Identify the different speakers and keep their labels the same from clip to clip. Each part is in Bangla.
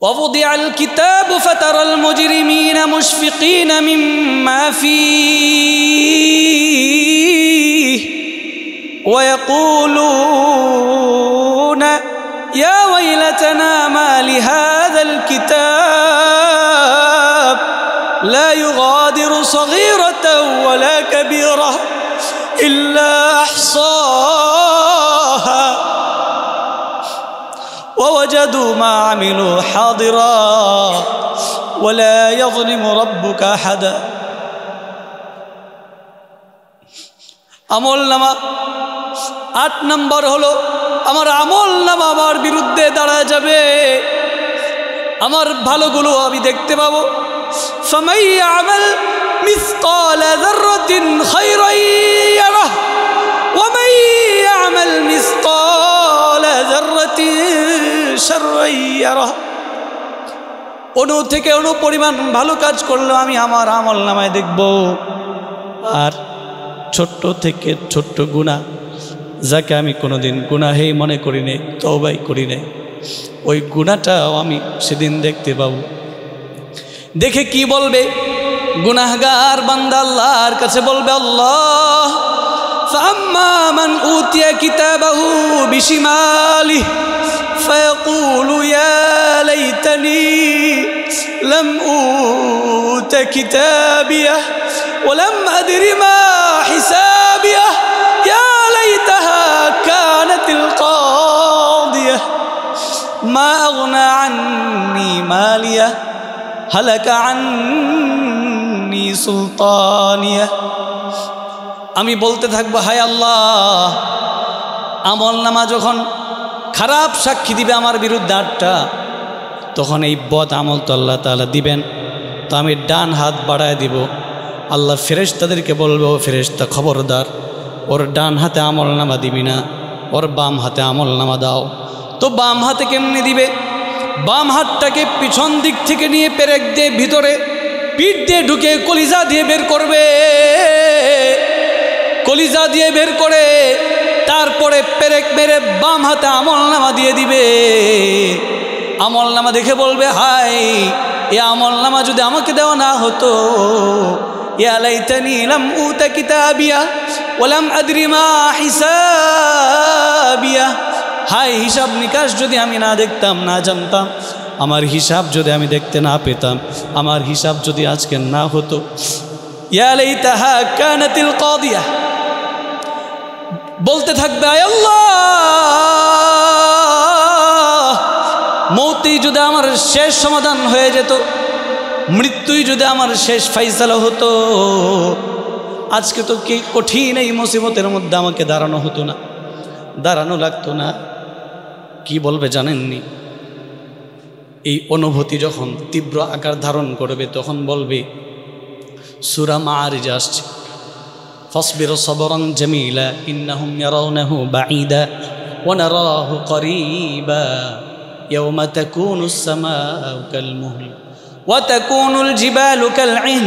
Speaker 1: ووضع الكتاب فترى المجرمين مشفقين مما فيه ويقولون يا ويلتنا ما لهذا الكتاب لا يغادر صغيرة ولا كبيرة إلا أحصاها ووجدوا ما عملوا حاضرا ولا يظلم ربك أحدا আমল নামা ৮ নম্বর হলো আমার আমল নামা আমার বিরুদ্ধে দাঁড়া যাবে, আমার ভালোগুলো আমি দেখতে পাবো। ফামাই ইয়ামাল মিসকাল যাররাতিন খায়রান ইয়ারাহ ওয়া মান ইয়ামাল মিসকাল যাররাতিন শাররান ইয়ারাহ। অণু থেকে অণু পরিমাণ ভালো কাজ করলে আমি আমার আমল নামায় দেখব, আর ছোট্ট থেকে ছোট্ট গুনাহ যাকে আমি কোনোদিন গুনাহেই মনে করি নাই, তওবাই করি নাই, ওই গুনাহটাও আমি সেদিন দেখতে পাব। দেখে কি বলবে গুনাহগার বান্দা? আল্লাহর কাছে বলবে, আল্লাহ ফাম্মা মান উতিয়া কিতাবাহু বিশিমালিহি ফায়াকুলু ইয়া লাইতানি লাম উতা কিতাবিয়াহ ওয়া লাম আদরি মা হিসাবিয়াহ ইয়া লাইতাহা কানাতিল কাদিয়াহ মা আগনা আন্নি মালিয়াহ হালাকা আন্নি সুলতানিয়াহ। আমি বলতে থাকবো, হায় আল্লাহ, আমল নামা যখন খারাপ সাক্ষী দিবে আমার বিরুদ্ধে 8টা, তখন এই বদ আমল তো আল্লাহ তাআলা দিবেন। তো আমি ডান হাত বাড়ায় দিব, আল্লাহ ফেরেশতাদেরকে বলবে, ও ফেরেশতা খবরদার, ওর ডান হাতে আমল নামা দিবি না, ওর বাম হাতে আমল নামা দাও। তো বাম হাতে কেমনি দিবে? বাম হাতটাকে পিছন দিক থেকে নিয়ে পেরেক দিয়ে ভিতরে পিঠ দিয়ে ঢুকে কলিজা দিয়ে বের করবে, কলিজা দিয়ে বের করে তারপরে পেরেক মেরে বাম হাতে আমল নামা দিয়ে দিবে। আমল নামা দেখে বলবে, হায়, এ আমল নামা যদি আমাকে দেওয়া না হতো, ইয়া লাইতানি লাম উতা কিতাবিয়া ওয়া লাম আদরি মা হিসাবিয়া। হায়, হিসাব নিকাশ যদি আমি না দেখতাম, না জানতাম, আমার হিসাব যদি আমি দেখতে না পেতাম, আমার হিসাব যদি আজকে না হতো, ইয়া লাইতাহা কানাতিল কাদিয়া। বলতে থাকবে, আয় আল্লাহ, মৌতেই যদি আমার শেষ সমাধান হয়ে যেত, মৃত্যুই যদি আমার শেষ ফাইসালা হতো, আজকে তো কি কঠিন এই মুসিবতের মধ্যে আমাকে দাঁড়ানো হতো না, দাঁড়ানো লাগতো না। কি বলবে জানেননি? এই অনুভূতি যখন তীব্র আকার ধারণ করবে, তখন বলবে, সূরা মাআরিজ আসছে, ফাসবির সাবরান জামিলা ইন্নাহুম ইয়ারাউনাহু বাঈদা ওয়া নারাহু করিবা ইয়াওমা তাকুনুস সামাউ কালমুহল ওয়া তাকুনুল জিবালু কালঈহন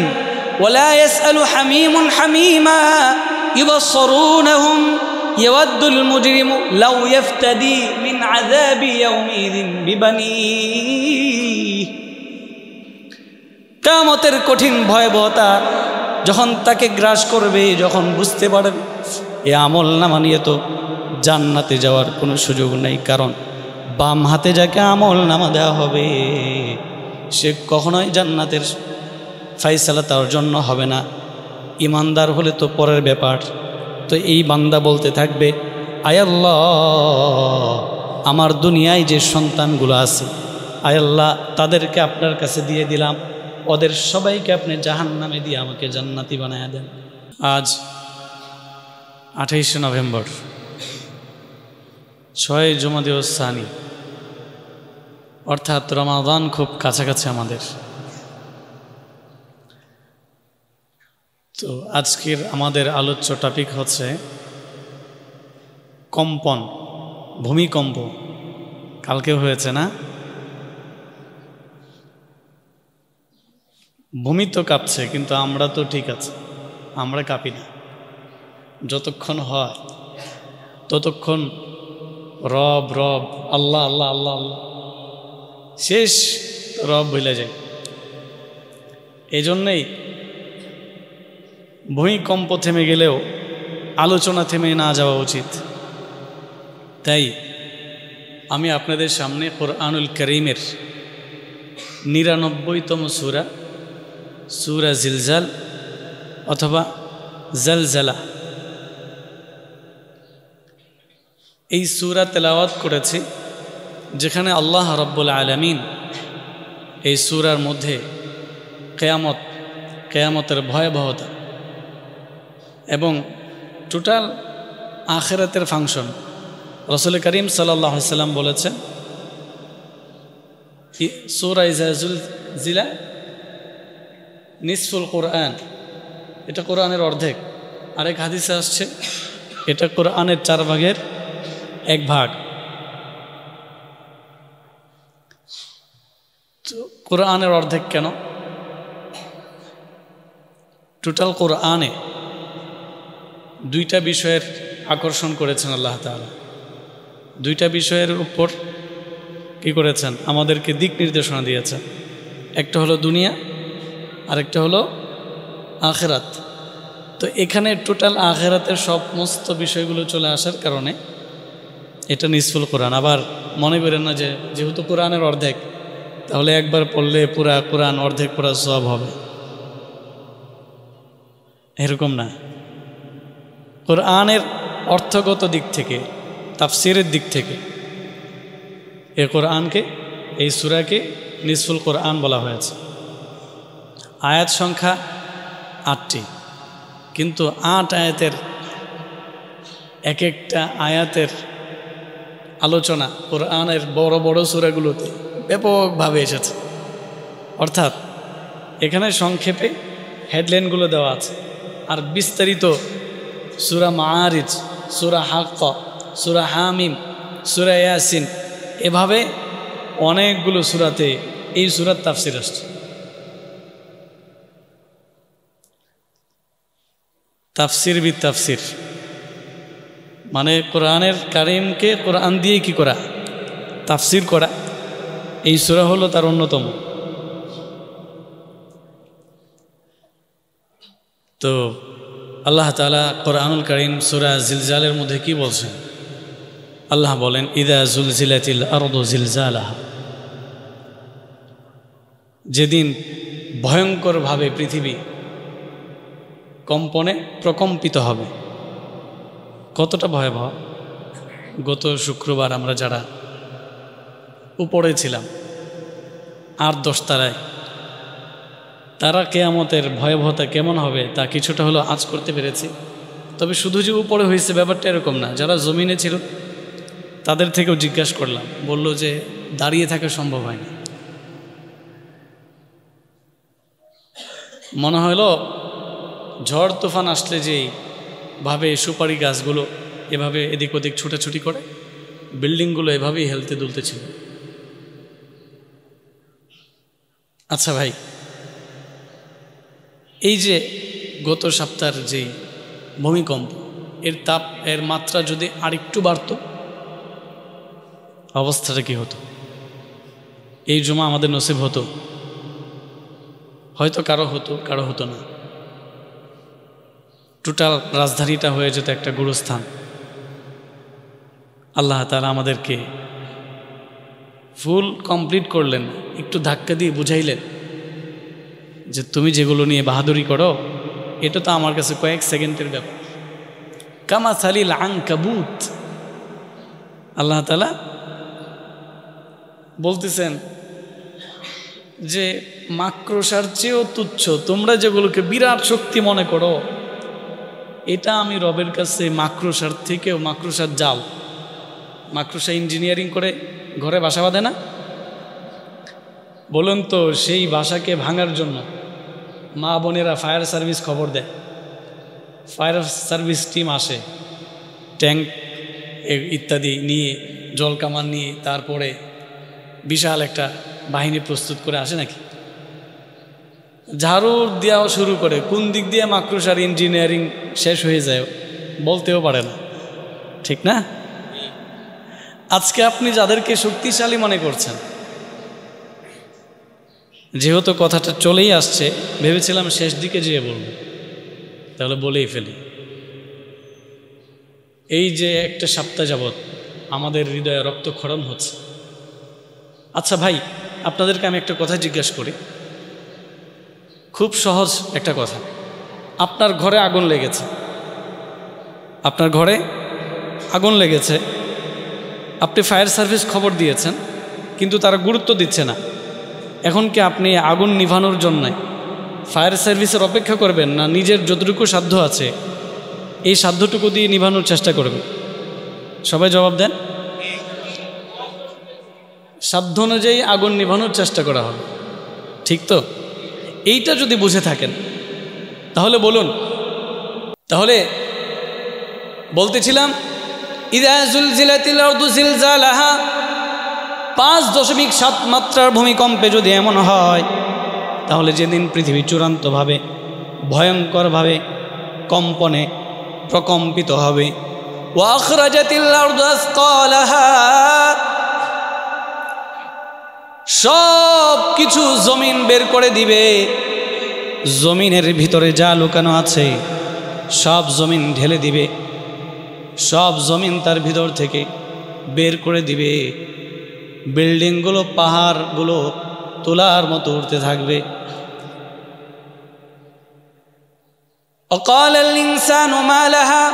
Speaker 1: ওয়া লা ইয়াসআলু হামীমুন হামীমা ইউবসসিরুনহুম ইয়াওয়াদ্দুল মুজরিমু লাউ ইফতাদি মিন আযাবি ইয়াওমিযিন বিবানিহি। কিয়ামতের কঠিন ভয়াবহতা যখন তাকে গ্রাস করবে, যখন বুঝতে পারবে এ আমল নামা নিয়ে তো জান্নাতে যাওয়ার কোনো সুযোগ নেই, কারণ বাম হাতে যাকে আমল নামা দেওয়া হবে সে কখনোই জান্নাতের ফাইসালা তার জন্য হবে না। ইমানদার হলে তো পরের ব্যাপার। তো এই বান্দা বলতে থাকবে, আয় আল্লাহ, আমার দুনিয়ায় যে সন্তানগুলো আছে, আয় আল্লাহ, তাদেরকে আপনার কাছে দিয়ে দিলাম, ওদের সবাইকে আপনি জাহান্নামে দিয়ে আমাকে জান্নাতি বানায়া দেন। আজ 28শে নভেম্বর, 6 জুমাদিউ সানি, অর্থাৎ রমাদান খুব কাছাকাছি আমাদের। তো আজকের আমাদের আলোচ্য টপিক হচ্ছে কম্পন, ভূমিকম্প। কালকে হয়েছে না? ভূমি তো কাঁপছে, কিন্তু আমরা তো ঠিক আছে, আমরা কাঁপি না। যতক্ষণ হয় ততক্ষণ রব রব, আল্লাহ আল্লাহ আল্লাহ আল্লাহ, শেষ রব ভুলে যায়। এই জন্যেই ভূমিকম্প থেমে গেলেও আলোচনা থেমে না যাওয়া উচিত। তাই আমি আপনাদের সামনে কোরআনুল কারীমের 99তম সূরা, সূরা জিলজাল অথবা জালজালা, এই সূরা তেলাওয়াত করেছি, যেখানে আল্লাহ রাব্বুল আলামিন এই সূরার মধ্যে কেয়ামতের ভয়াবহতা এবং টোটাল আখিরাতের ফাংশন, রাসূল করিম সাল্লাল্লাহু আলাইহি সাল্লাম বলেছেন সূরা জিলজিলা নিসফুল কোরআন, এটা কোরআনের অর্ধেক। আরেক হাদিসে আসছে এটা কোরআনের 4 ভাগের 1 ভাগ। তো কোরআনের অর্ধেক কেন? টোটাল কোরআনে 2টা বিষয়ের আকর্ষণ করেছেন আল্লাহ তাআলা, 2টা বিষয়ের উপর কি করেছেন? আমাদেরকে দিক নির্দেশনা দিয়েছেন। একটা হলো দুনিয়া, আরেকটা হলো আখিরাত। তো এখানে টোটাল আখিরাতের সমস্ত বিষয়গুলো চলে আসার কারণে এটা নিসফুল কোরআন। আবার মনে করেন না যে যেহেতু কোরআনের অর্ধেক, তাহলে একবার পড়লে পুরা কোরআন অর্ধেক পড়া সওয়াব হবে, এরকম না। কোরআনের অর্থগত দিক থেকে, তাফসিরের দিক থেকে এই কোরআনকে, এই সূরাকে নিসফুল কোরআন বলা হয়েছে। আয়াত সংখ্যা 8টি, কিন্তু 8 আয়াতের এক একটা আয়াতের আলোচনা কোরআনের বড় বড় সূরাগুলোতে ব্যাপকভাবে এসেছে। অর্থাৎ এখানে সংক্ষেপে হেডলাইনগুলো দেওয়া আছে, আর বিস্তারিত সূরা মাআরিজ, সূরা হাক্কা, সূরা হামিম, সূরা ইয়াসিন, এভাবে অনেকগুলো সূরাতে এই সূরার তাফসীর আসছে। তাফসীর বি তাফসীর মানে কোরআনের কারীমকে কোরআন দিয়ে কি করা? তাফসীর করা। এই সূরা হলো তার অন্যতম। তো আল্লাহ তাআলা কোরআনুল কারীম সূরা জিলজালের মধ্যে কি বলছেন? আল্লাহ বলেন, ইযা জুলজিলাতিল আরদু জিলজালাহা, যেদিন ভয়ঙ্করভাবে পৃথিবী কম্পনে প্রকম্পিত হবে। কতটা ভয়াবহ! গত শুক্রবার আমরা যারা উপরে ছিলাম 8-10 তলায়, তারা কিয়ামতের ভয়াবহতা কেমন হবে তা কিছুটা হলো আঁচ করতে পেরেছি। তবে শুধু যে উপরে হয়েছে ব্যাপারটা এরকম না, যারা জমিনে ছিল তাদের থেকেও জিজ্ঞাসা করলাম, বলল যে দাঁড়িয়ে থাকা সম্ভব হয়নি। মনে হলো ঝড় তুফান আসলে যেই ভাবে সুপারি গাছগুলো এভাবে এদিক ওদিক ছুটাছুটি করে, বিল্ডিংগুলো এভাবেই হেলতে দুলতে ছিল। আচ্ছা ভাই, এই যে গত সপ্তাহের যেই ভূমিকম্প, এর মাত্রা যদি আরেকটু বাড়ত, অবস্থাটা কি হতো? এই জুমা আমাদের নসিব হতো? হয়তো কারো হতো, কারো হতো না। টোটাল রাজধানীটা হয়ে যেত একটা গুরুস্থান। আল্লাহ তাআলা আমাদেরকে ফুল কমপ্লিট করলেন, একটু ধাক্কা দিয়ে বুঝাইলেন যে তুমি যেগুলো নিয়ে বাহাদুরি করো, এটা তো আমার কাছে কয়েক সেকেন্ডের ব্যাপার। কামাসালিল আনকাবুত, আল্লাহ তাআলা বলতেছেন যে মাকড়সার চেয়েও তুচ্ছ তোমরা যেগুলোকে বিরাট শক্তি মনে করো, এটা আমি রবের কাছে মাকড়সার থেকেও, মাকড়সার জাল, মাকড়সা ইঞ্জিনিয়ারিং করে ঘরে বাসা বাঁধে না? বলুন তো, সেই বাসাকে ভাঙার জন্য মা বোনেরা ফায়ার সার্ভিস খবর দেয়, ফায়ার সার্ভিস টিম আসে, ট্যাঙ্ক ইত্যাদি নিয়ে, জল কামান নিয়ে, তারপরে বিশাল একটা বাহিনী প্রস্তুত করে আসে নাকি? ঝাড়ু দেওয়া শুরু করে, কোন দিক দিয়ে মাকড়সার ইঞ্জিনিয়ারিং শেষ হয়ে যায় বলতেও পারে না, ঠিক না? আজকে আপনি যাদেরকে শক্তিশালী মনে করছেন, যেহেতু কথাটা চলেই আসছে, ভেবেছিলাম শেষ দিকে যেয়ে বলব, তাহলে বলেই ফেলি। এই যে একটা সপ্তাহ যাবৎ আমাদের হৃদয়ে রক্তক্ষরণ হচ্ছে। আচ্ছা ভাই, আপনাদেরকে আমি একটা কথা জিজ্ঞেস করি, খুব সহজ একটা কথা। আপনার ঘরে আগুন লেগেছে, আপনার ঘরে আগুন লেগেছে, আপনি ফায়ার সার্ভিস খবর দিয়েছেন, কিন্তু তারা গুরুত্ব দিচ্ছে না। এখন কি আপনি আগুন নিভানোর জন্য ফায়ার সার্ভিসের অপেক্ষা করবেন, না নিজের যতটুকু সাধ্য আছে এই সাধ্যটুকু দিয়ে নিভানোর চেষ্টা করবেন? সবাই জবাব দেন। সাধ্য অনুযায়ী আগুন নিভানোর চেষ্টা করা হবে, ঠিক তো? এইটা যদি বুঝে থাকেন তাহলে বলুন। তাহলে বলতেছিলাম, ইযা যুলজিলাতিল আরদু জিলজালাহা, 5.7 মাত্রার ভূমিকম্পে যদি এমন হয়, তাহলে যেদিন পৃথিবী চূড়ান্তভাবে ভয়ঙ্করভাবে কম্পনে প্রকম্পিত হবে। ওয়া আখরাজাতিল আরদু আসকালাহা, সব কিছু জমিন বের করে দিবে, জমিনের ভিতরে যা লুকানো আছে সব জমিন ঢেলে দিবে, সব জমিন তার ভিতর থেকে বের করে দিবে। বিল্ডিংগুলো, পাহাড়গুলো তোলার মতো উঠতে থাকবে। وقال الإنسان ما لها,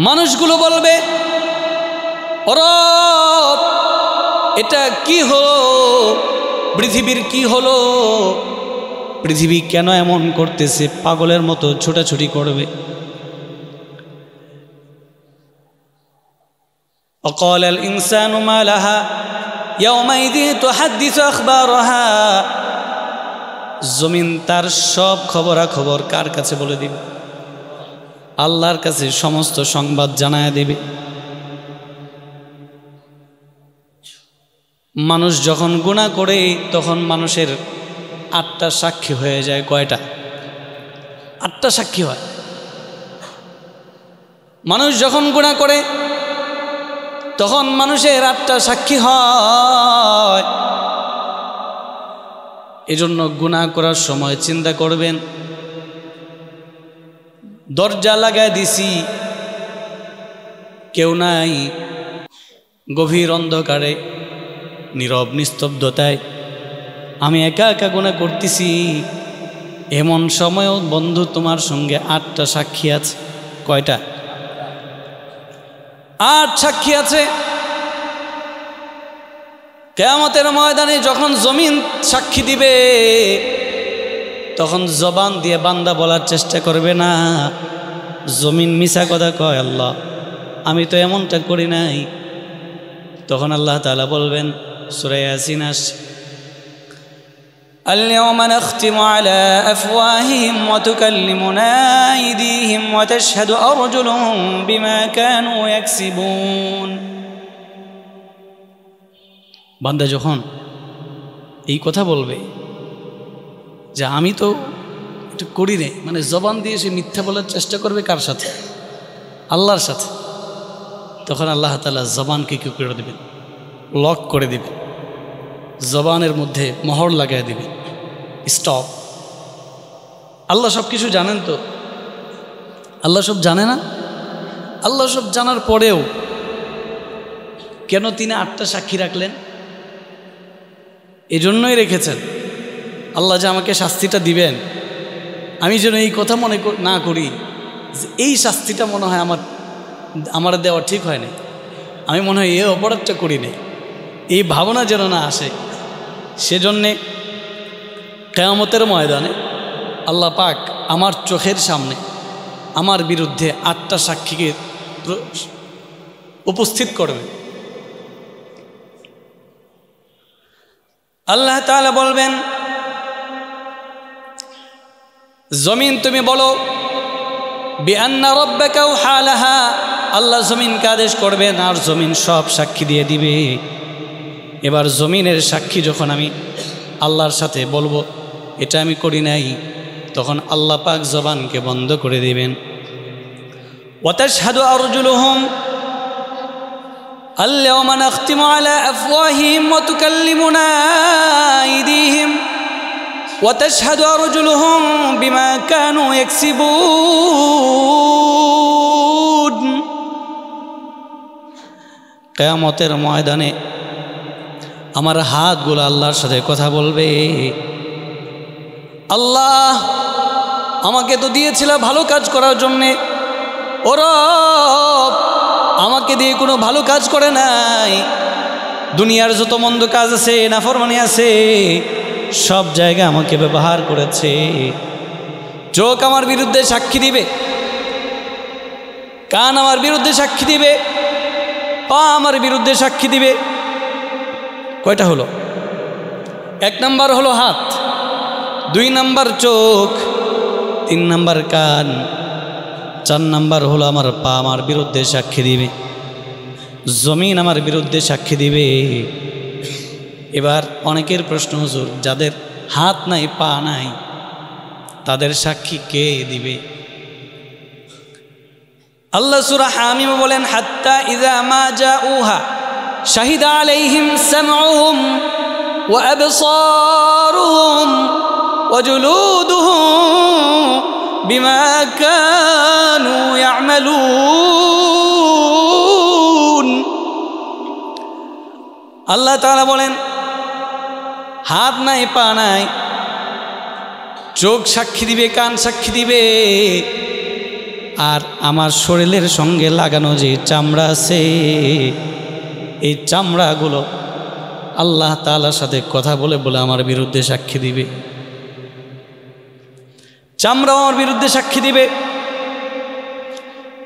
Speaker 1: মানুষগুলো বলবে, রব এটা কি হলো, পৃথিবীর কি হলো, পৃথিবী কেন এমন করতেছে, পাগলের মতো ছোটাছুটি করবে। وقال الإنسان ما لها يومئذ تحدث أخبارها, জমিন তার সব খবরাখবর কার কাছে বলে দিবে? আল্লাহর কাছে সমস্ত সংবাদ জানায় দিবে। মানুষ যখন গুনাহ করে তখন মানুষের 8টা সাক্ষী হয়ে যায়। কয়টা? 8টা সাক্ষী হয়। মানুষ যখন গুনাহ করে তখন মানুষের 8টা সাক্ষী হয়। এজন্য গুনাহ করার সময় চিন্তা করবেন, দরজা লাগায় দিছি, কেউ নাই, গভীর অন্ধকারে নীরব নিস্তব্ধতায় আমি একা একা গুনাহ করতেছি, এমন সময়ও বন্ধু তোমার সঙ্গে 8টা সাক্ষী আছে। কয়টা? 8 সাক্ষী আছে। কিয়ামতের ময়দানে যখন জমিন সাক্ষী দিবে, তখন জবান দিয়ে বান্দা বলার চেষ্টা করবে না, জমিন মিছা কথা কয়, আল্লাহ আমি তো এমনটা করি নাই। তখন আল্লাহ তাআলা বলবেন, সূরা ইয়াসিন আসছে, اليوم نختم على أفواههم وتكلمنا أيديهم وتشهد أرجلهم بما كانوا يكسبون। বান্দা যখন এই কথা বলবে যে আমি তো এটা করি রে, মানে জবান দিয়ে সে মিথ্যা বলার চেষ্টা করবে, কার সাথে? আল্লাহর সাথে। তখন আল্লাহ তাআলা জবানকে কি করে দেবেন? লক করে দেবেন, জবানের মধ্যে মোহর লাগাই দেবেন, স্টপ। আল্লাহ সব কিছু জানেন তো? আল্লাহ সব জানে না? আল্লাহ সব জানার পরেও কেন তিনি 8টা সাক্ষী রাখলেন? এজন্যই রেখেছেন, আল্লাহ যে আমাকে শাস্তিটা দিবেন, আমি যেন এই কথা মনে না করি যে এই শাস্তিটা মনে হয় আমার দেওয়া ঠিক হয় না, আমি মনে হয় এই অপরাধটা করি না, এই ভাবনা যেন না আসে। সেজন্যে কিয়ামতের ময়দানে আল্লাহ পাক আমার চোখের সামনে আমার বিরুদ্ধে 8টা সাক্ষীকে উপস্থিত করবে। আল্লাহ তাআলা বলবেন, জমিন তুমি বলো, বিআন্না রাব্বাকা ওয়াহালাহা, আল্লাহ জমিনকে আদেশ করবেন আর জমিন সব সাক্ষী দিয়ে দিবে। এবার জমিনের সাক্ষী যখন আমি আল্লাহর সাথে বলবো এটা আমি করি নাই, তখন আল্লাহ পাক জবানকে বন্ধ করে দিবেন। ওয়া তাশহাদু আরজুলুহুম اليوم نختم على أفواههم وتكلمنا أيديهم وتشهد أرجلهم بما كانوا يكسبون কিয়ামতের ময়দানে আমার হাতগুলো আল্লাহর সাথে কথা বলবে, আল্লাহ আমাকে তো দিয়েছিল ভালো কাজ করার জন্যে, ও রব আমাকে দিয়ে কোনো ভালো কাজ করে নাই, দুনিয়ার যত মন্দ কাজ আছে, নাফরমানি আছে, সব জায়গায় আমাকে ব্যবহার করেছে। চোখ আমার বিরুদ্ধে সাক্ষী দিবে, কান আমার বিরুদ্ধে সাক্ষী দিবে, পা আমার বিরুদ্ধে সাক্ষী দিবে। কয়টা হলো? 1 নাম্বার হলো হাত, 2 নাম্বার চোখ, 3 নাম্বার কান, 4 নাম্বার হলো আমার পা আমার বিরুদ্ধে সাক্ষী দিবে, জমিন আমার বিরুদ্ধে সাক্ষী দিবে। এবার অনেকের প্রশ্ন, হুজুর যাদের হাত নাই পা নাই তাদের সাক্ষী কে দিবে? আল্লাহ সূরা হামিম বলেন, হাত্তা ইযা মা জাউহা শাহিদা আলাইহিম সামউহুম ওয়া আবসারুহুম ওয়া জুলুদুহুম বিমা কানু ইয়ামালুন। আল্লাহ তাআলা বলেন, হাত নাই পা নাই, চোখ সাক্ষী দিবে, কান সাক্ষী দিবে, আর আমার শরীরের সঙ্গে লাগানো যে চামড়া আছে এই চামড়াগুলো আল্লাহ তাআলার সাথে কথা বলে বলে আমার বিরুদ্ধে সাক্ষী দিবে। চামড়া আমার বিরুদ্ধে সাক্ষী দিবে।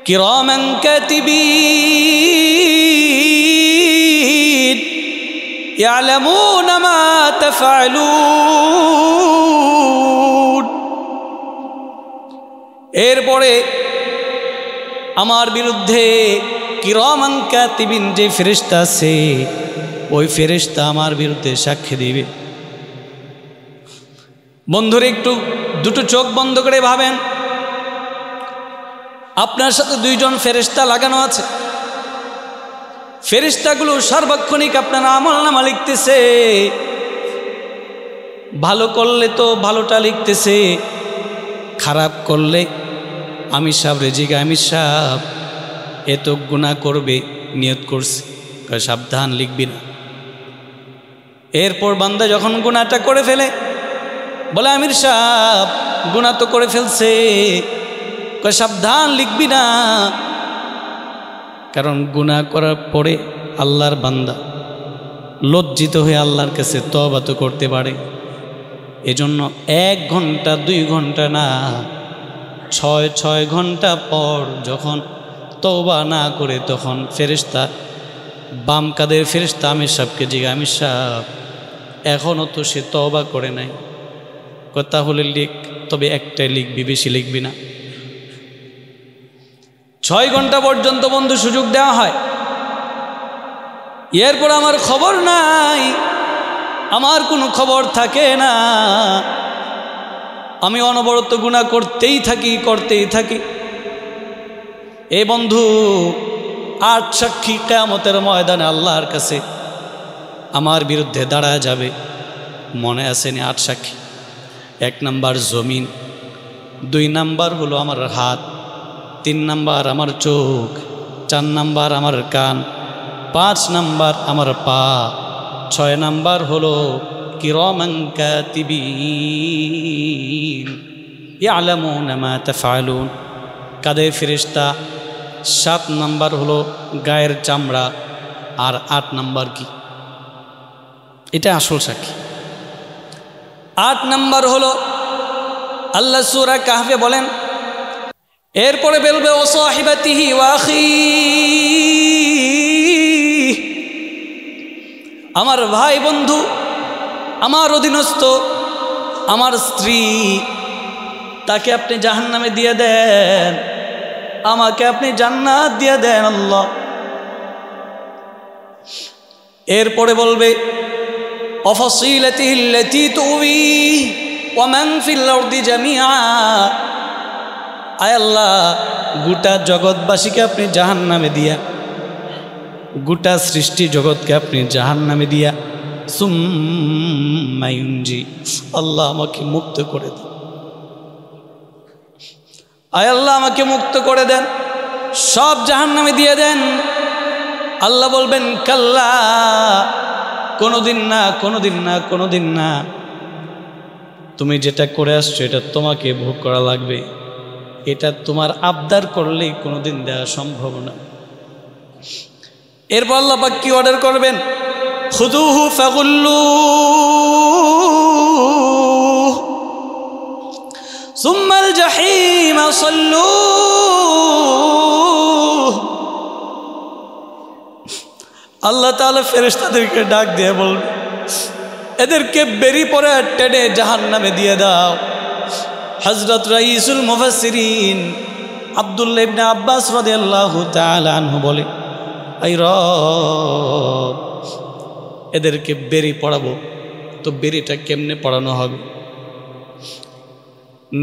Speaker 1: কিরামান কাতিবিন ইয়ালামুনা মা তাফআলুন। এরপরে আমার বিরুদ্ধে কিরামান কাতিবিন যে ফেরেশতা আছে ওই ফেরেশতা আমার বিরুদ্ধে সাক্ষী দিবে। বন্ধুরা একটু দুটো চোখ বন্ধ করে ভাবেন, আপনার সাথে 2 জন ফেরেশতা লাগানো আছে, ফেরেশতাগুলো সার্বক্ষণিক আপনার আমলনামা লিখতেছে, ভালো করলে তো ভালোটা লিখতেছে, খারাপ করলে আমির সাহেব রেজিকা, আমির সাহেব এত গুনাহ করবে নিয়ত করছে, সাবধান লিখবি না। এরপর বান্দা যখন গুনাহটা করে ফেলে বলে, আমির সাহেব গুনাহ তো করে ফেলছে, সাবধান লিখবি না। কারণ গুনাহ করার পরে আল্লাহর বান্দা লজ্জিত হয়ে আল্লাহর কাছে তওবা তো করতে পারে। এজন্য 1 ঘন্টা 2 ঘন্টা না, 6 ঘন্টা পর যখন তওবা না করে তখন ফেরেশতা, বাম কাদের ফেরেশতা আমির সাহেবকে জিজ্ঞাসা, আমির সাহেব এখনও তো সে তওবা করে নাই, কথা হলে লিখ, তবে একটাই লিখবি, বেশি লিখবি না। 6 ঘন্টা পর্যন্ত বন্ধু সুযোগ দেওয়া হয়। এরপর আমার খবর নাই, আমার কোনো খবর থাকে না, আমি অনবরত গুনাহ করতেই থাকি। এ বন্ধু 8 সাক্ষী কিয়ামতের ময়দানে আল্লাহর কাছে আমার বিরুদ্ধে দাঁড়ায় যাবে। মনে আসেনি 8 সাক্ষী? 1 নাম্বার জমিন, 2 নাম্বার হলো আমার হাত, 3 নাম্বার আমার চোখ, 4 নাম্বার আমার কান, 5 নাম্বার আমার পা, 6 নাম্বার হলো কিরামান কাতিবিন ইয়ালামুনা মা তাফআলুন, কাদের ফেরেশতা। 7 নাম্বার হলো গায়ের চামড়া, আর 8 নাম্বার কি? এটা আসল সাক্ষী। 8 নাম্বার হলো আল্লাহ সূরা কাহফে বলেন, এরপরে বলবে ও সাহিবাতিহি ওয়া আখি, আমার ভাই বন্ধু, আমার অধীনস্থ, আমার স্ত্রী, তাকে আপনি জাহান্নামে দিয়ে দেন, আমাকে আপনি জান্নাত দিয়ে দেন আল্লাহ। এরপরে বলবে অফাসিলাতিহিল্লাতী তুবি ওয়া মান ফিল আরদি জামিআ, আয় আল্লাহ গোটা জগৎবাসীকে আপনি জাহান্নামে দিয়া, গোটা সৃষ্টি জগৎকে আপনি জাহান্নামে দিয়া, আম্মা ইউনজি, আল্লাহ আমাকে মুক্ত করে দেন, আয় আল্লাহ আমাকে মুক্ত করে দেন, সব জাহান্নামে দিয়ে দেন। আল্লাহ বলবেন কাল্লা, কোনোদিন না, কোনোদিন না, কোনোদিন না, তুমি যেটা করে আসছো এটা তোমাকে ভোগ করা লাগবে, এটা তোমার আবদার করলেই কোনোদিন দেওয়া সম্ভব না। এরপর আল্লাহ পাক কি অর্ডার করবেন? খুযুহু ফাগুল্লুহ সুম্মাল জাহিম সাল্লুহ। আল্লাহ তাআলা ফেরেশতাদেরকে ডাক দিয়ে বলবে, এদেরকে বেরি পরে টেনে জাহান্নামে দিয়ে দাও। হযরত রাইসুল মুফাসসিরিন আব্দুল্লাহ ইবনে আব্বাস রাদিয়াল্লাহু তাআলা আনহু বলে, আই রব, এদেরকে বেরি পড়াবো, তো বেরিটা কেমনে পড়ানো হবে?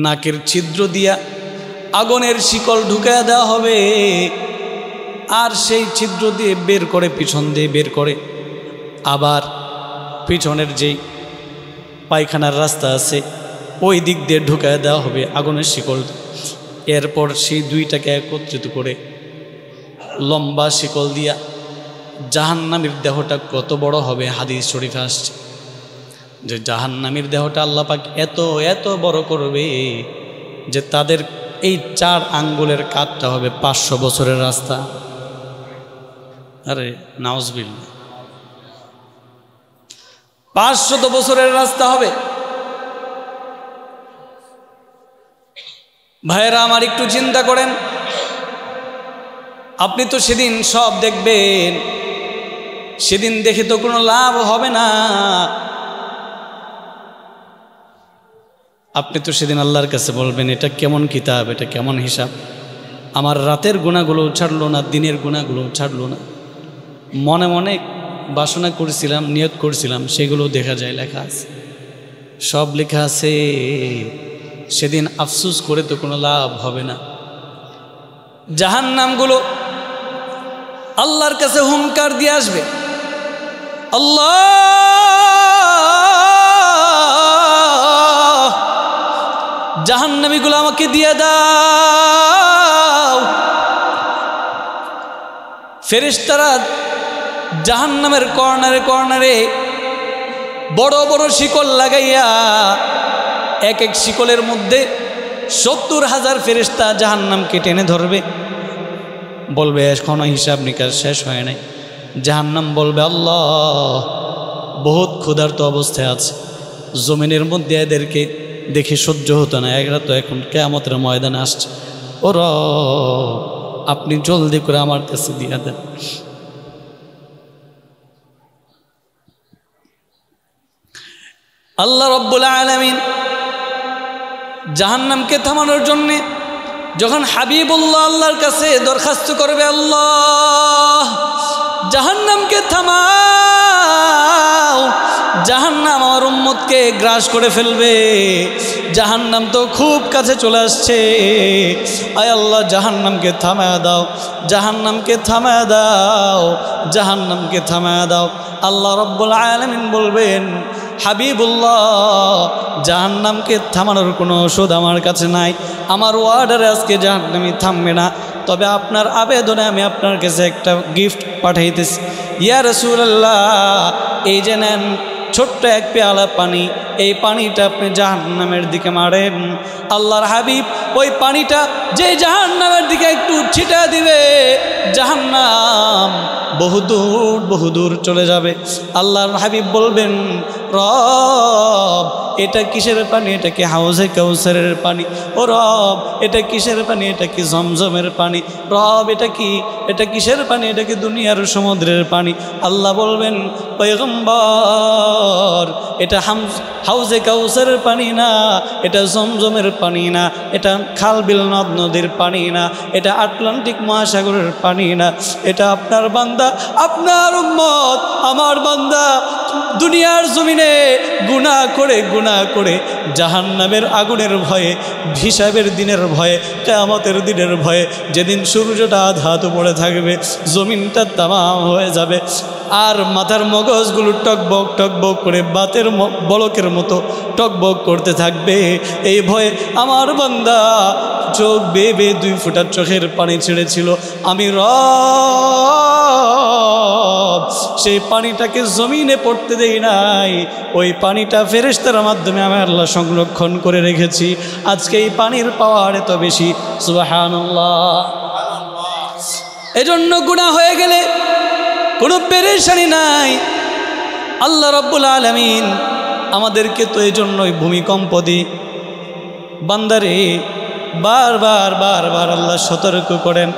Speaker 1: নাকের ছিদ্র দিয়া আগুনের শিকল ঢুকায় দেওয়া হবে, আর সেই ছিদ্র দিয়ে বের করে, পিছন দিয়ে বের করে, আবার পিছনের যেই পায়খানার রাস্তা আছে ওই দিক দিয়ে ঢুকায় দেওয়া হবে আগুনের শিকল। এরপর সেই দুইটাকে একত্রিত করে লম্বা শিকল দিয়া, জাহান্নামীর দেহটা কত বড় হবে? হাদিস শরীফে আসছে যে জাহান্নামীর দেহটা আল্লাহ পাক এত এত বড় করবে যে তাদের এই 4 আঙ্গুলের কাঠটা হবে 500 বছরের রাস্তা। আরে নাউজুবিল্লাহ, 500 বছরের রাস্তা হবে। ভাইরা আমার, একটু চিন্তা করেন, আপনি তো সেদিন সব দেখবেন, সেদিন দেখে তো কোনো লাভ হবে না। আপনি তো সেদিন আল্লাহর কাছে বলবেন, এটা কেমন কিতাব, এটা কেমন হিসাব, আমার রাতের গুনাহগুলো ছাড়লো না, দিনের গুনাহগুলো ছাড়লো না, মনে মনে বাসনা করেছিলাম, নিয়ত করেছিলাম, সেগুলো দেখা যায় লেখা আছে, সব লেখা আছে। সেদিন আফসোস করে তো কোনো লাভ হবে না। জাহান্নামগুলো আল্লাহর কাছে হুঙ্কার দিয়ে আসবে, আল্লাহ, জাহান্নামীগুলো আমাকে দিয়ে দাও। ফেরেশতারা জাহান্নামের কর্নারে কর্নারে বড় বড় শিকল লাগাইয়া, এক এক শিকলের মধ্যে 70,000 ফেরেশতা জাহান্নামকে টেনে ধরবে। বলবে এখনো হিসাব নিকাশ শেষ হয় নাই। জাহান্নাম বলবে, আল্লাহ, বহুত ক্ষুধার্ত অবস্থায় আছে, জমিনের মধ্যে এদেরকে দেখে সহ্য হতো না, এরা তো এখন কিয়ামতের ময়দানে আসছে, ও রব, আপনি জলদি করে আমার কাছে দিয়ে দেন। আল্লাহ রব্বুল আলামিন জাহান্নামকে থামানোর জন্যে যখন হাবিবুল্লাহ আল্লাহর কাছে দরখাস্ত করবে, আল্লাহ, জাহান্নামকে থামাও, জাহান্নাম আমার উম্মতকে গ্রাস করে ফেলবে, জাহান্নাম তো খুব কাছে চলে আসছে, আয় আল্লাহ, জাহান্নামকে থামায়া দাও, জাহান্নামকে থামায়া দাও, জাহান্নামকে থামায়া দাও। আল্লাহ রব্বুল আলামিন বলবেন, হাবিবুল্লাহ, জাহান্নামকে থামানোর কোনো ওষুধ আমার কাছে নাই, আমার ওয়ার্ডারে আজকে জাহান্নামী থামবে না, তবে আপনার আবেদনে আমি আপনার কাছে একটা গিফট পাঠাইতেছি। ইয়া রাসূলুল্লাহ, এই যে নেন ছোট্ট এক পেয়ালা পানি, এই পানিটা আপনি জাহান্নামের দিকে মারেন। আল্লাহর হাবিব ওই পানিটা যে জাহান্নামের দিকে একটু ছিটা দিবে, জাহান্নাম বহুদূর চলে যাবে। আল্লাহর হাবিব বলবেন, রব, এটা কিসের পানি? এটা কি হাউজে কাউসারের পানি? ও রব, এটা কিসের পানি? এটা কি জমজমের পানি? রব, এটা কিসের পানি? এটা কি দুনিয়ার সমুদ্রের পানি? আল্লাহ বলবেন, পয়গম্বর, এটা হাউজে কাউসারের পানি না, এটা জমজমের পানি না, এটা খাল বিল নদ নদীর পানি না, এটা আটলান্টিক মহাসাগরের পানি না, এটা আপনার বান্দা, আপনার উম্মত, আমার বান্দা দুনিয়ার জমিনে গুনাহ গুনাহ করে জাহান্নামের আগুনের ভয়ে, হিসাবের দিনের ভয়ে, কিয়ামতের দিনের ভয়ে, যেদিন সূর্যটা আধাত পড়ে থাকবে, জমিনটা তামাম হয়ে যাবে, আর মাথার মগজগুলো টকবক টকবক করে বাতের বলকের মতো টকবক করতে থাকবে। এই ভয়ে আমার বান্দা চোখ বেয়ে বেয়ে 2 ফোঁটা চোখের পানি ছেড়েছিল। আমি রব সেই পানিটাকে জমিনে পড়তে দেই নাই, ওই পানিটা ফেরেশতার মাধ্যমে আমি আল্লাহ সংরক্ষণ করে রেখেছি। আজকে এই পানির পাওয়ার এত বেশি, সুবহানাল্লাহ। এজন্য গুনাহ হয়ে গেলে কোনো পেরেশানি নাই। আল্লাহ রাব্বুল আলামিন আমাদেরকে তো এই জন্যই ভূমিকম্প দিই। বান্দারে বারবার বারবার আল্লাহ সতর্ক করেন,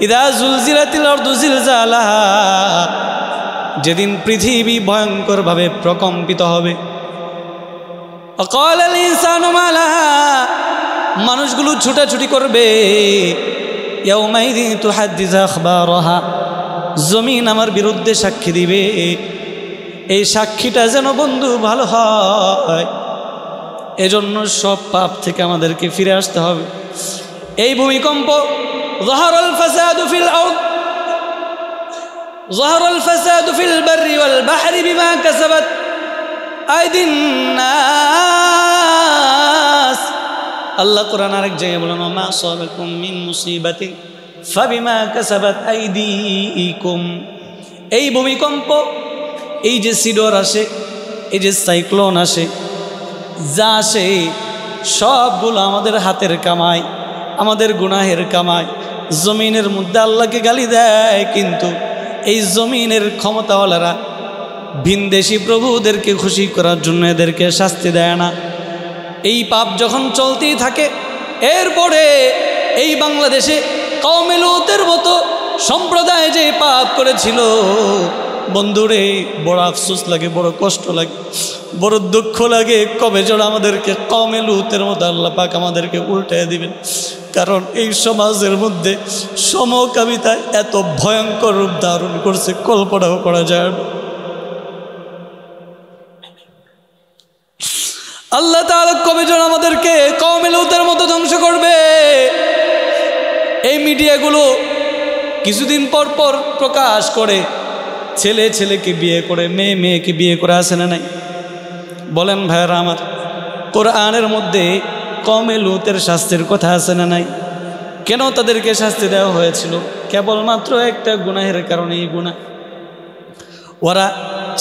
Speaker 1: ইদা জুলজিলাতিল আরদু জিলজালাহা, যেদিন পৃথিবী ভয়ঙ্করভাবে প্রকম্পিত হবে। ওয়াকালাল ইনসানু মা লাহা, মানুষগুলো ছুটাছুটি করবে। ইয়াউমাইযিন তুহাদ্দিসু আখবারাহা, জমিন আমার বিরুদ্ধে সাক্ষী দিবে। এই সাক্ষীটা যেন বন্ধু ভালো হয়, এজন্য সব পাপ থেকে আমাদেরকে ফিরে আসতে হবে। এই ভূমিকম্প যাহারাল ফাসাদু ফিল আরদ, যাহারাল ফাসাদু ফিল বাররি ওয়াল বাহরি বিমা কাসাবাত আইদিন নাস। আল্লাহ কোরআন আরেক জায়গায় বলেন, মা আসাবাকুম মিন মুসিবাতিন ফাবিমা কাসাবাত আইদিকুম। এই ভূমিকম্প, এই যে সিডর আসে, এই যে সাইক্লোন আসে, যা আসে সবগুলো আমাদের হাতের কামাই, আমাদের গুনাহের কামাই। জমিনের মধ্যে আল্লাহকে গালি দেয়, কিন্তু এই জমিনের ক্ষমতাওয়ালারা ভিনদেশি প্রভুদেরকে খুশি করার জন্য এদেরকে শাস্তি দেয় না। এই পাপ যখন চলতেই থাকে, এরপরে এই বাংলাদেশে কওমে লূতের মতো সম্প্রদায় যে পাপ করেছিল, বন্ধুরে বড় আফসোস লাগে, বড় কষ্ট লাগে, বড় দুঃখ লাগে। কবে যেন আমাদেরকে কওমে লূতের মতো আল্লাহ পাক আমাদেরকে উল্টায় দিবেন। কারণ এই সমাজের মধ্যে সমকামিতা এত ভয়ঙ্কর রূপ ধারণ করছে, কল্পনাও করা যায় না। আল্লাহ তাআলা কবে যেন আমাদেরকে কওমে লূতের মতো ধ্বংস করবে। এই মিডিয়াগুলো কিছুদিন পর পর প্রকাশ করে, ছেলে ছেলেকে বিয়ে করে, মেয়ে মেয়েকে বিয়ে করে, আসে না নাই? বলেন ভাইরা আমার, কোরআনের মধ্যে কওমে লূতের শাস্তির কথা আছে না নাই? কেন তাদেরকে শাস্তি দেওয়া হয়েছিল? কেবলমাত্র একটা গুনাহের কারণে। এই গুনাহ, ওরা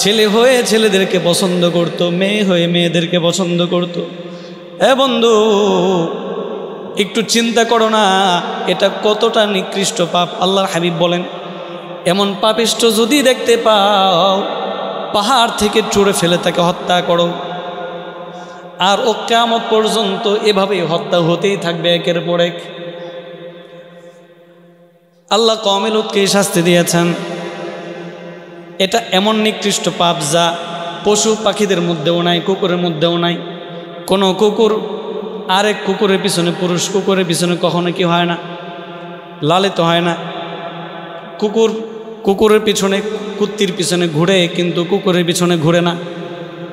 Speaker 1: ছেলে হয়ে ছেলেদেরকে পছন্দ করত, মেয়ে হয়ে মেয়েদেরকে পছন্দ করত। বন্ধু, একটু চিন্তা করো না, এটা কতটা নিকৃষ্ট পাপ। আল্লাহর হাবিব বলেন, এমন পাপিষ্ঠ যদি দেখতে পাও, পাহাড় থেকে ছুঁড়ে ফেলে তাকে হত্যা করো। আর ও কিয়ামত পর্যন্ত এভাবেই হত্যা হতেই থাকবে, একের পর এক। আল্লাহ কওমে লূতকে শাস্তি দিয়েছেন। এটা এমন নিকৃষ্ট পাপ যা পশু পাখিদের মধ্যেও নাই, কুকুরের মধ্যেও নাই। কোনো কুকুর আরেক কুকুরের পিছনে, পুরুষ কুকুরের পিছনে কখনো কি হয় না? লালিত হয় না। কুকুরের পিছনে, কুত্তির পিছনে ঘুরে, কিন্তু কুকুরের পিছনে ঘুরে না।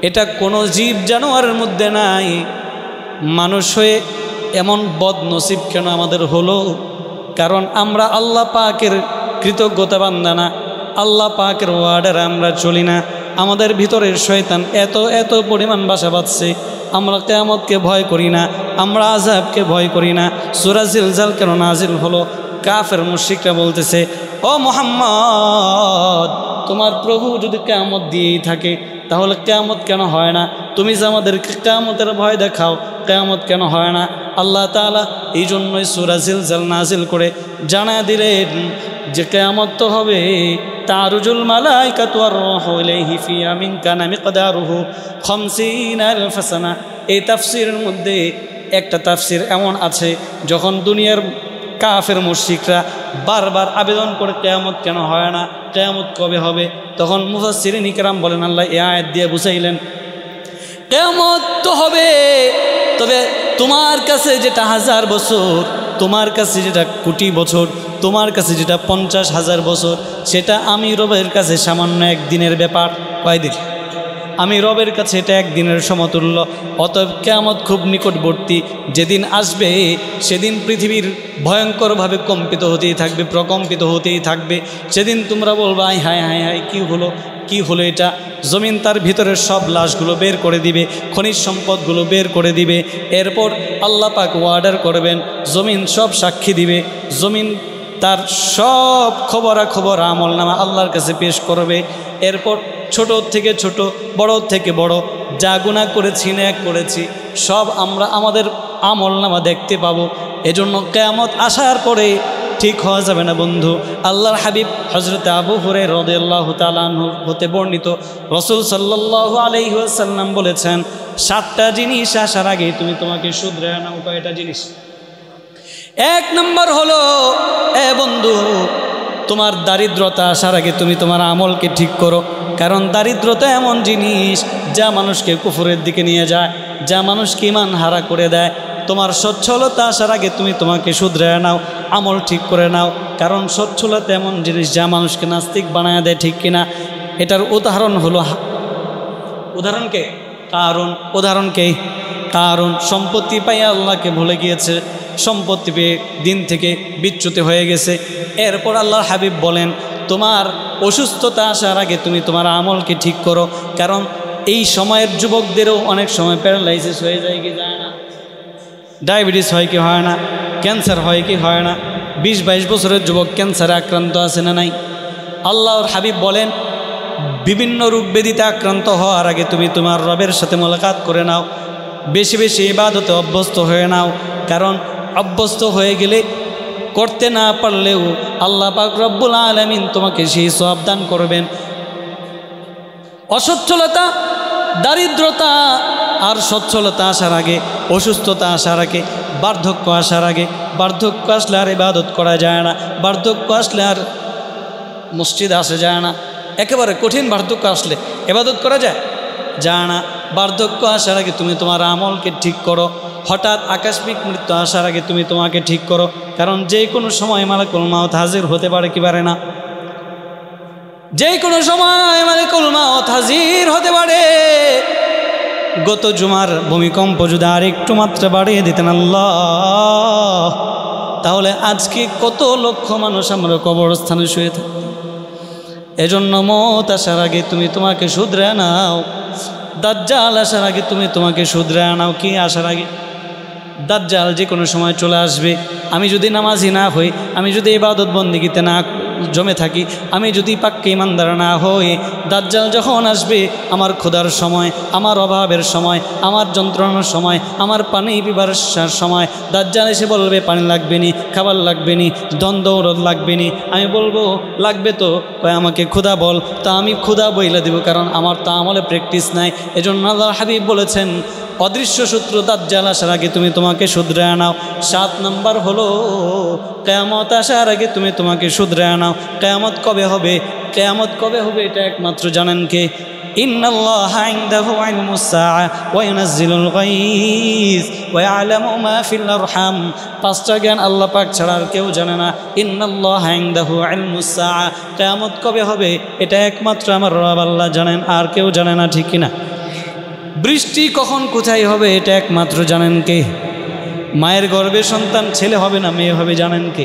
Speaker 1: এটা কোনো জীব জানোয়ারের মধ্যে নাই। মানুষ হয়ে এমন বদনসিব কেন আমাদের হলো? কারণ আমরা আল্লাহ পাকের কৃতজ্ঞতা বান্দা না, আল্লাহ পাকের ওয়ার্ডারে আমরা চলি না। আমাদের ভিতরের শয়তান এত এত পরিমাণ বাসা বাঁধছে, আমরা কিয়ামতকে ভয় করি না, আমরা আযাবকে ভয় করি না। সূরা জিলজাল কেন নাজিল হলো? কাফের মুশরিকরা বলতেছে, ও মুহাম্মদ, তোমার প্রভু যদি কিয়ামত দিয়েই থাকে, তাহলে কিয়ামত কেন হয় না? তুমি যে আমাদেরকে কিয়ামতের ভয় দেখাও, কিয়ামত কেন হয় না? আল্লাহ তাআলা এই জন্যই সূরা জিলজাল নাজিল করে জানা দিলেন যে কিয়ামত তো হবে। তারুজুল মালাইকাতু ওয়ার রূহু ইলাইহি ফি ইয়ামিন কানা মিকদারুহু 50,000 সানা। এই তাফসীরের মধ্যে একটা তাফসীর এমন আছে, যখন দুনিয়ার কাফের মুশরিকরা বারবার আবেদন করে কিয়ামত কেন হয় না, কিয়ামত কবে হবে, তখন মুফাসসিরিন ইকরাম বলেন, আল্লাহ এই আয়াত দিয়ে বুঝাইলেন, কিয়ামত তো হবে, তবে তোমার কাছে যেটা 1000 বছর, তোমার কাছে যেটা কোটি বছর, তোমার কাছে যেটা 50,000 বছর, সেটা আমি রবের কাছে সামান্য একদিনের ব্যাপার। কয়দিন? আমি রবের কাছে এটা একদিনের সমতুল্য। অতএব কিয়ামত খুব নিকটবর্তী, যেদিন আসবে সেদিন পৃথিবীর ভয়ঙ্করভাবে কম্পিত হতেই থাকবে, প্রকম্পিত হতেই থাকবে। সেদিন তোমরা বলবা হায় হায় হায় হায়, কী হলো এটা? জমিন তার ভিতরের সব লাশগুলো বের করে দিবে, খনিজ সম্পদগুলো বের করে দিবে। এরপর আল্লাহ পাক অর্ডার করবেন, জমিন সব সাক্ষী দিবে, জমিন তার সব খবরাখবর আমলনামা আল্লাহর কাছে পেশ করবে। এরপর ছোট থেকে ছোট, বড় থেকে বড়, যা গুনাহ করেছি নেক করেছি সব আমরা আমাদের আমলনামা দেখতে পাবো। এজন্য কিয়ামত আসার পরে ঠিক হওয়া যাবে না বন্ধু। আল্লাহর হাবিব হযরত আবু হুরায়রা রাদিয়াল্লাহু তাআলা আনহু হতে বর্ণিত, রাসূল সাল্লাল্লাহু আলাইহি ওয়াসাল্লাম বলেছেন, 7টা জিনিস আসার আগে তুমি তোমাকে শুধরায় নাও। কয়টা জিনিস? 1 নম্বর হলো, বন্ধু, তোমার দারিদ্রতা আসার আগে তুমি তোমার আমলকে ঠিক করো। কারণ দারিদ্রতা এমন জিনিস যা মানুষকে কুফরের দিকে নিয়ে যায়, যা মানুষকে ঈমান হারা করে দেয়। তোমার সচ্ছলতা আসার আগে তুমি তোমাকে শুধরায় নাও, আমল ঠিক করে নাও। কারণ সচ্ছলতা এমন জিনিস যা মানুষকে নাস্তিক বানায় দেয়, ঠিক কিনা? এটার উদাহরণ হলো, উদাহরণকে কারণ সম্পত্তি পাইয়া আল্লাহকে ভুলে গিয়েছে, সম্পত্তি পেয়ে দিন থেকে বিচ্যুত হয়ে গেছে। এরপর আল্লাহর হাবিব বলেন, তোমার অসুস্থতা আসার আগে তুমি তোমার আমলকে ঠিক করো। কারণ এই সময়ের যুবকদেরও অনেক সময় প্যারালাইসিস হয়ে যায় কি যায় না, ডায়াবেটিস হয় কি হয় না, ক্যান্সার হয় কি হয় না। 20-22 বছরের যুবক ক্যান্সারে আক্রান্ত আছে না নাই? আল্লাহর হাবিব বলেন, বিভিন্ন রোগ ব্যাধিতে আক্রান্ত হওয়ার আগে তুমি তোমার রবের সাথে মোলাকাত করে নাও, বেশি বেশি ইবাদতে অভ্যস্ত হয়ে নাও। কারণ অভ্যস্ত হয়ে গেলে, করতে না পারলেও আল্লাহ পাক রব্বুল আলামিন তোমাকে সেই সওয়াব দান করবেন। অসচ্ছলতা, দারিদ্রতা আর সচ্ছলতা আসার আগে, অসুস্থতা আসার আগে, বার্ধক্য আসার আগে, বার্ধক্য আসলে আর ইবাদত করা যায় না, বার্ধক্য আসলে আর মসজিদে আসা যায় না। একেবারে কঠিন বার্ধক্য আসলে ইবাদত করা যায় না। বার্ধক্য আসার আগে তুমি তোমার আমলকে ঠিক করো। হঠাৎ আকস্মিক মৃত্যু আসার আগে তুমি তোমাকে ঠিক করো। কারণ যে কোনো সময় মালাকুল মাউত হাজির হতে পারে কি পারে না? যে কোনো সময় মালাকুল মাউত হাজির হতে পারে। গত জুমার ভূমিকম্প যদি আর একটু মাত্রা বাড়িয়ে দিতেন আল্লাহ, তাহলে আজকে কত লক্ষ মানুষ আমরা কবরস্থানে শুয়ে থাকতাম। এজন্য মওত আসার আগে তুমি তোমাকে শুধরে নাও। দাজ্জাল আসার আগে তুমি তোমাকে শুধরে নাও। কি আসার আগে? দাজ্জাল যে কোনো সময় চলে আসবে। আমি যদি নামাজি না হই, আমি যদি ইবাদত বন্দেগীতে না জমে থাকি, আমি যদি পাক্কা ঈমানদার না হই, দাজ্জাল যখন আসবে আমার ক্ষুধার সময়, আমার অভাবের সময়, আমার যন্ত্রণার সময়, আমার পানি পিপাসার সময়, দাজ্জাল এসে বলবে পানি লাগবে নি, খাবার লাগবে নি, দ্বন্দ্ব লাগবে নি। আমি বলবো লাগবে তো, আমাকে ক্ষুধা বল। তা আমি ক্ষুধা বইলা দেব, কারণ আমার তা আমলে প্র্যাকটিস নাই। এজন্য আল্লাহর হাবিব বলেছেন, অদৃশ্য শত্রু দাজ্জাল আসার আগে তুমি তোমাকে শুধরে নাও। 7 নম্বর হলো, কিয়ামত আসার আগে তুমি তোমাকে শুধরে নাও। কিয়ামত কবে হবে? কিয়ামত কবে হবে এটা একমাত্র জানেন কে? ইন্নাল্লাহা ইনদাহু ইলমুস সাআ ওয়া ইউনাজ্জিলুল গায়স ওয়া ইয়ালামু মা ফিল আরহাম। 5টা জ্ঞান আল্লাহ পাক ছাড়া আর কেউ জানে না। ইন্নাল্লাহা ইনদাহু ইলমুস সাআ, কিয়ামত কবে হবে এটা একমাত্র আমার রব আল্লাহ জানেন, আর কেউ জানে না, ঠিক কিনা? বৃষ্টি কখন কোথায় হবে এটা একমাত্র জানেন কে? মায়ের গর্ভে সন্তান ছেলে হবে না মেয়ে হবে জানেন কে?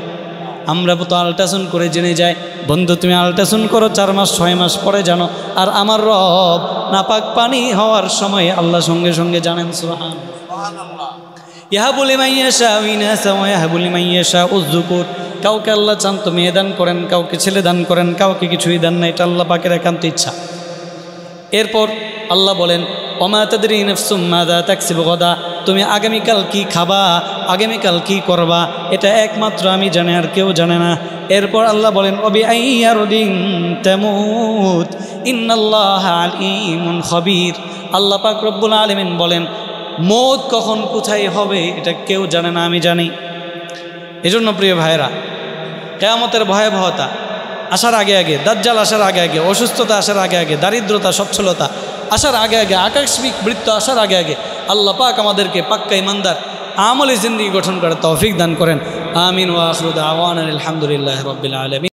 Speaker 1: আমরা তো আল্ট্রাসাউন্ড করে জেনে যাই। বন্ধু, তুমি আল্ট্রাসাউন্ড করো 4 মাস 6 মাস পরে জানো। আর আমার রব নাপাক পানি হওয়ার সময় আল্লাহ সঙ্গে সঙ্গে জানেন। সুবহানাল্লাহ। ইয়াহাবু লিমান ইয়াশাউ ইনাসা ওয়া ইয়াহাবু লিমান ইয়াশাউ যুকুর। কাউকে আল্লাহ চান তো মেয়ে দান করেন, কাউকে ছেলে দান করেন, কাউকে কিছুই দান না। এটা আল্লাহ পাকের একান্ত ইচ্ছা। এরপর আল্লাহ বলেন, ওমা তাদরি নাফসুম মাযা তাকসিবু গাদা। তুমি আগামীকাল কি খাবা, আগামীকাল কি করবা, এটা একমাত্র আমি জানি, আর কেউ জানে না। এরপর আল্লাহ বলেন, ওবি আইয়ারুদিন তামুত ইন্নাল্লাহা আলিমুন খবীর। আল্লাহ পাক রব্বুল আলামিন বলেন, মওত কখন কোথায় হবে এটা কেউ জানে না, আমি জানি। এজন্য প্রিয় ভাইরা, কিয়ামতের ভয়াবহতা আসার আগে আগে, দাজ্জাল আসার আগে আগে, অসুস্থতা আসার আগে আগে, দারিদ্রতা সচ্ছলতা আসার আগে আগে, আকস্মিক মৃত্যু আসার আগে আগে আল্লাহ পাক আমাদেরকে পাক্কা ঈমানদার আমলি জিন্দেগি গঠন করার তৌফিক দান করেন। আমিন ওয়া আখিরু দাওয়ানা আলহামদুলিল্লাহি রাব্বিল আলামিন।